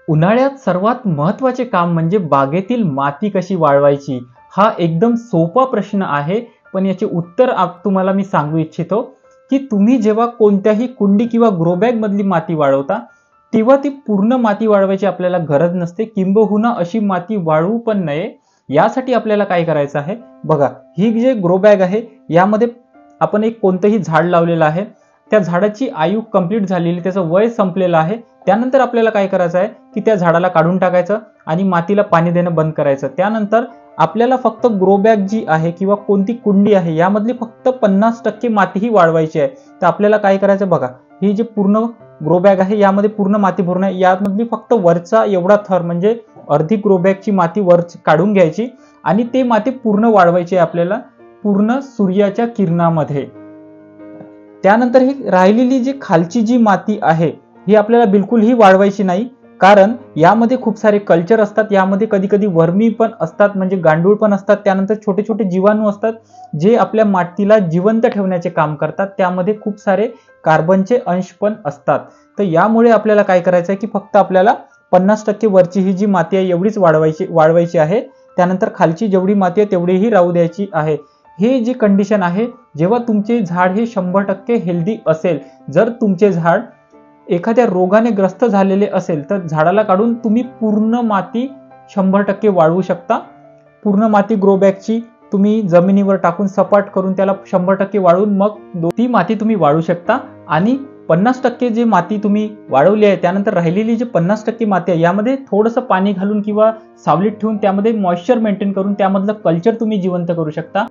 उन्हाळ्यात सर्वात महत्त्वाचे काम म्हणजे बागेतील माती कशी वाळवायची. हा एकदम सोपा प्रश्न आहे, पण याचे उत्तर तुम्हाला मी सांगू इच्छितो, की तुम्ही जेव्हा कोणत्याही कुंडी किंवा ग्रो बॅग मधली माती वाळवता, तेव्हा ती पूर्ण माती वाळवायची आपल्याला गरज नसते. किंबहुना अशी माती वाळवू पण नये. यासाठी आपल्याला काय करायचं आहे, बघा, ही जे ग्रो बॅग आहे, यामध्ये आपण एक कोणतंही झाड लावलेलं आहे. त्या झाडाची आयु कंप्लीट झालेली, त्याचं वय संपलेलं आहे. त्यानंतर आपल्याला काय करायचं आहे, की त्या झाडाला काढून टाकायचं आणि मातीला पाणी देणं बंद करायचं. त्यानंतर आपल्याला फक्त ग्रो बॅग जी आहे किंवा कोणती कुंडी आहे, यामधली फक्त 50% माती ही वाळवायची आहे. तर आपल्याला काय करायचं, बघा, ही जी पूर्ण ग्रो बॅग आहे, यामध्ये पूर्ण माती भरून आहे. यामधली फक्त वरचा एवढा थर म्हणजे अर्धी ग्रो बॅगची माती वर काढून घ्यायची आणि ते माती पूर्ण वाळवायची आहे आपल्याला, पूर्ण सूर्याच्या किरणामध्ये. त्यानंतर ही राहिलेली जी खालची जी माती आहे, ही आपल्याला बिलकुलही वाळवायची नाही, कारण यामध्ये खूप सारे कल्चर असतात. यामध्ये कधी कधी वर्मी पण असतात, म्हणजे गांडूळ पण असतात. त्यानंतर छोटे छोटे जीवाणू असतात, जे आपल्या मातीला जिवंत ठेवण्याचे काम करतात. त्यामध्ये खूप सारे कार्बनचे अंश पण असतात. तर यामुळे आपल्याला काय करायचं आहे, की फक्त आपल्याला 50% वरची ही जी माती आहे एवढीच वाळवायची आहे. त्यानंतर खालची जेवढी माती आहे तेवढीही राहू द्यायची आहे. हे जी कंडिशन आहे, जेव्हा तुमचे झाड हे 100% हेल्दी असेल. जर तुमचे झाड एखाद्या रोगाने ग्रस्त झालेले असेल, तर झाडाला काढून तुम्ही पूर्ण माती 100% वाळवू शकता. पूर्ण माती ग्रो बॅगची तुम्ही जमिनीवर टाकून सपाट करून त्याला 100% वाळवून मग ती माती तुम्ही वाळू शकता. आणि 50% जी माती तुम्ही वाळवली आहे, त्यानंतर राहिलेली जी 50% माती आहे, यामध्ये थोडंसं पाणी घालून किंवा सावलीत ठेवून त्यामध्ये मॉइश्चर मेंटेन करून त्यामधलं कल्चर तुम्ही जिवंत करू शकता.